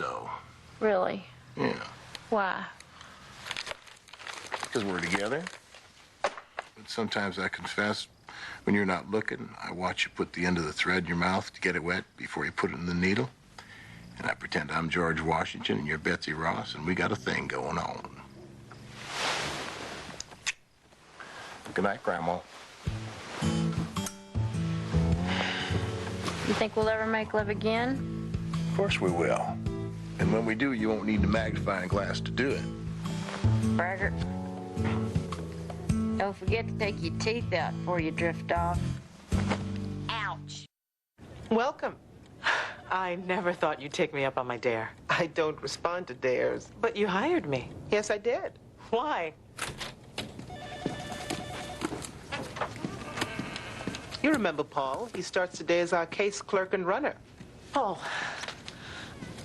so. Really? Yeah. Why? Because we're together. But sometimes I confess, when you're not looking, I watch you put the end of the thread in your mouth to get it wet before you put it in the needle. And I pretend I'm George Washington and you're Betsy Ross, and we got a thing going on. Good night, Grandma. You think we'll ever make love again? Of course we will. And when we do, you won't need the magnifying glass to do it. Braggart. Don't forget to take your teeth out before you drift off. Ouch. Welcome. I never thought you'd take me up on my dare. I don't respond to dares. But you hired me. Yes, I did. Why? You remember Paul. He starts today as our case clerk and runner. Paul,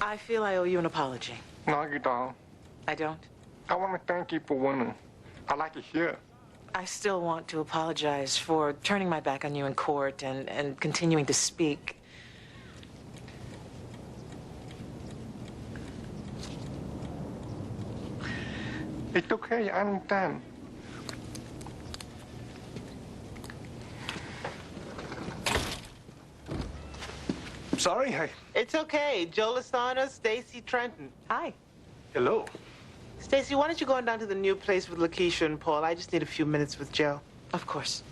I feel I owe you an apology. No, you don't. I don't? I want to thank you for winning. I like it here. I still want to apologize for turning my back on you in court and continuing to speak. It's okay, I understand. Sorry, It's okay. Joe Lasana, Stacy Trenton. Hi. hello. Stacy, why don't you go on down to the new place with Lakeisha and Paul? I just need a few minutes with Joe. Of course.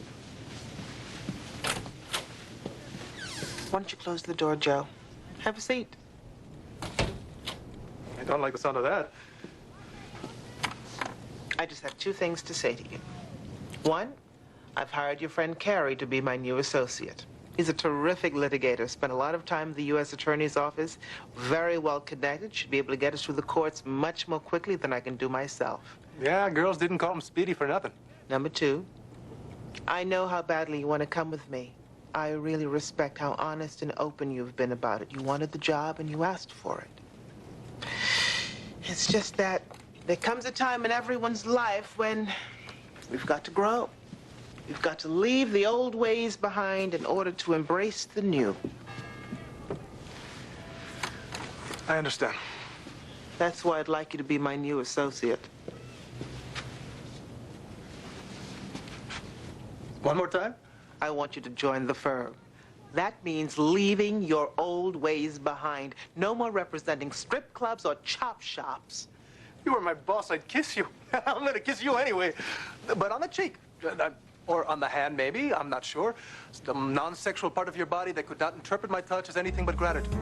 Why don't you close the door, Joe? Have a seat. I don't like the sound of that. I just have two things to say to you. One, I've hired your friend Carrie to be my new associate. He's a terrific litigator, spent a lot of time in the U.S. Attorney's Office, very well connected, should be able to get us through the courts much more quickly than I can do myself. Yeah, girls didn't call him Speedy for nothing. Number two, I know how badly you want to come with me. I really respect how honest and open you've been about it. You wanted the job and you asked for it. It's just that there comes a time in everyone's life when we've got to grow. We've got to leave the old ways behind in order to embrace the new. I understand. That's why I'd like you to be my new associate. One more time? I want you to join the firm. That means leaving your old ways behind. No more representing strip clubs or chop shops. You were my boss, I'd kiss you. I'm gonna kiss you anyway. But on the cheek. Or on the hand, maybe. I'm not sure. Some non-sexual part of your body that could not interpret my touch as anything but gratitude.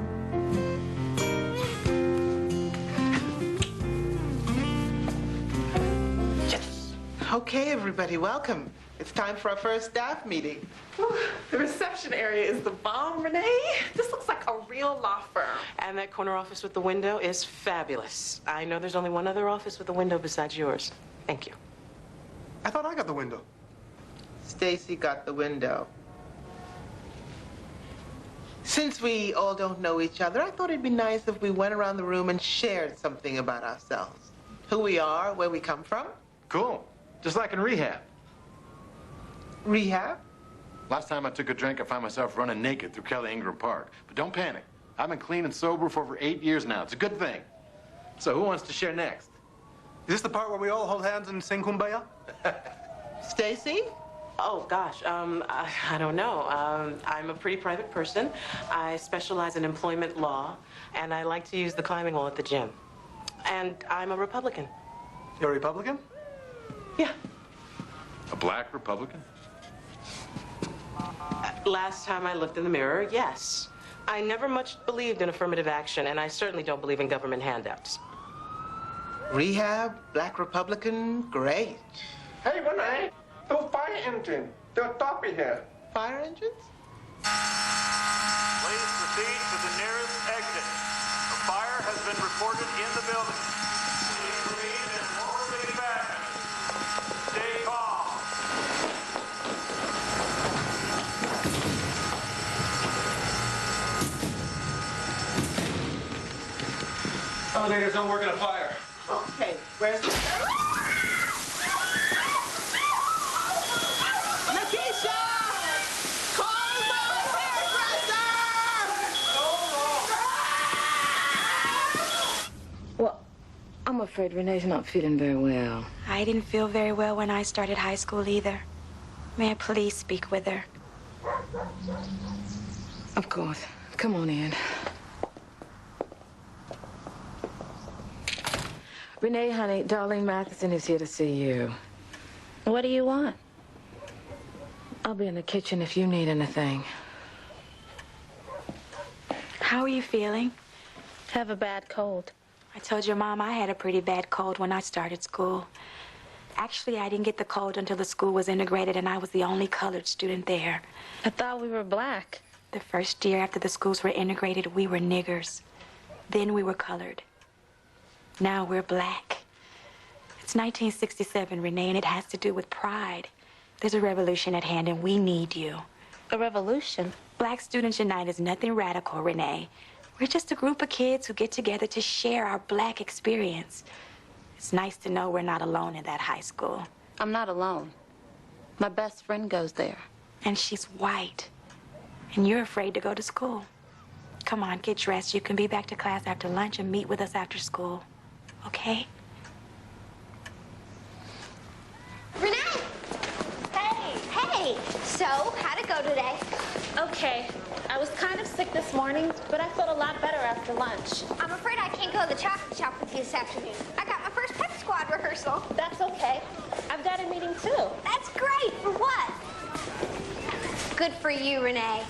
Yes. Okay, everybody, welcome. It's time for our first staff meeting. Whew, the reception area is the bomb, Rene. This looks like a real law firm. And that corner office with the window is fabulous. I know there's only one other office with a window besides yours. Thank you. I thought I got the window. Stacy got the window. Since we all don't know each other, I thought it'd be nice if we went around the room and shared something about ourselves. Who we are, where we come from. Cool. Just like in rehab. Rehab? Last time I took a drink, I found myself running naked through Kelly Ingram Park. But don't panic. I've been clean and sober for over 8 years now. It's a good thing. So who wants to share next? Is this the part where we all hold hands and sing Kumbaya? Stacy? Oh, gosh, I don't know. I'm a pretty private person. I specialize in employment law, and I like to use the climbing wall at the gym. And I'm a Republican. You're a Republican? Yeah. A black Republican? Last time I looked in the mirror, yes. I never much believed in affirmative action, and I certainly don't believe in government handouts. Rehab, black Republican, great. Hey, Rene, those fire engines, they're stopping here. Fire engines? Please proceed to the nearest exit. A fire has been reported in the building. Please proceed in an orderly fashion. Stay calm. Elevators don't work in a fire. Okay, where's the... Lakeisha! Call the hairdresser! I'm afraid Renee's not feeling very well. I didn't feel very well when I started high school either. May I please speak with her? Of course. Come on in. Renee, honey, Darlene Matheson is here to see you. What do you want? I'll be in the kitchen if you need anything. How are you feeling? Have a bad cold. I told your mom I had a pretty bad cold when I started school. Actually, I didn't get the cold until the school was integrated and I was the only colored student there. I thought we were black. The first year after the schools were integrated, we were niggers. Then we were colored. Now we're black. It's 1967, Renee, and it has to do with pride. There's a revolution at hand and we need you. A revolution? Black Students Unite is nothing radical, Renee. We're just a group of kids who get together to share our black experience. It's nice to know we're not alone in that high school. I'm not alone. My best friend goes there. And she's white. And you're afraid to go to school. Come on, get dressed. You can be back to class after lunch and meet with us after school. Okay? Rene! Hey! So, how'd it go today? Okay. I was kind of sick this morning, but I felt a lot better after lunch. I'm afraid I can't go to the chocolate shop with you this afternoon. I got my first pep squad rehearsal. That's okay. I've got a meeting too. That's great. For what? Good for you, Renee.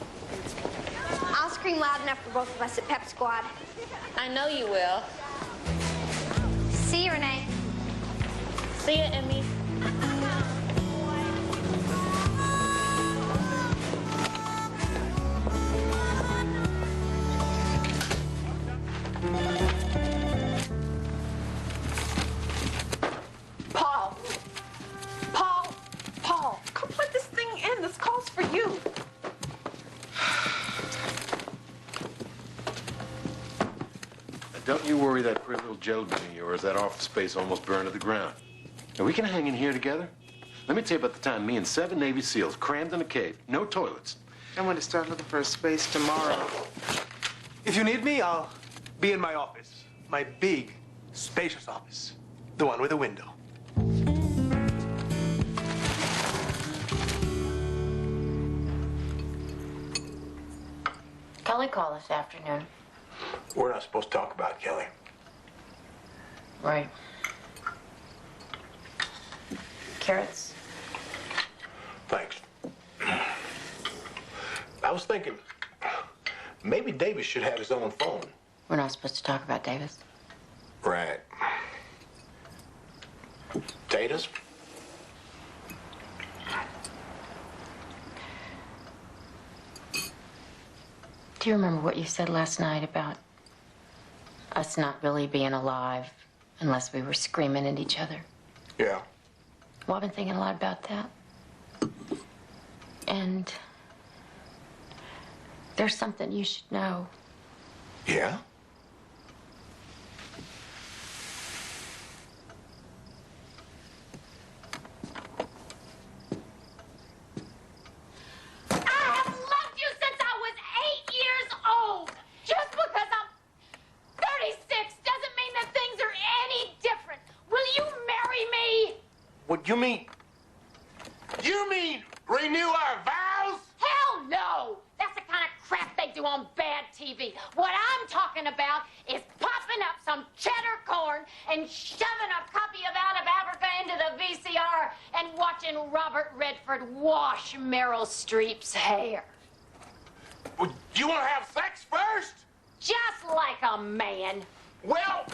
I'll scream loud enough for both of us at pep squad. I know you will. See you, Renee. See you, Emmy. Paul, come put this thing in. This call's for you. Don't you worry that pretty little gelatin of yours. That office space almost burned to the ground. Now, we can hang in here together. Let me tell you about the time me and 7 Navy SEALs crammed in a cave. No toilets. I'm going to start looking for a space tomorrow. If you need me, I'll be in my office. My big, spacious office. The one with a window. Kelly called this afternoon. We're not supposed to talk about Kelly. Right. Carrots? Thanks. I was thinking, maybe Davis should have his own phone. We're not supposed to talk about Davis. Right. Potatoes? Do you remember what you said last night about us not really being alive unless we were screaming at each other? Yeah. Well, I've been thinking a lot about that. And there's something you should know. Yeah? What you mean? You mean renew our vows? Hell no! That's the kind of crap they do on bad TV. What I'm talking about is popping up some cheddar corn and shoving a copy of Out of Africa into the VCR and watching Robert Redford wash Meryl Streep's hair. Well, you want to have sex first? Just like a man. Well,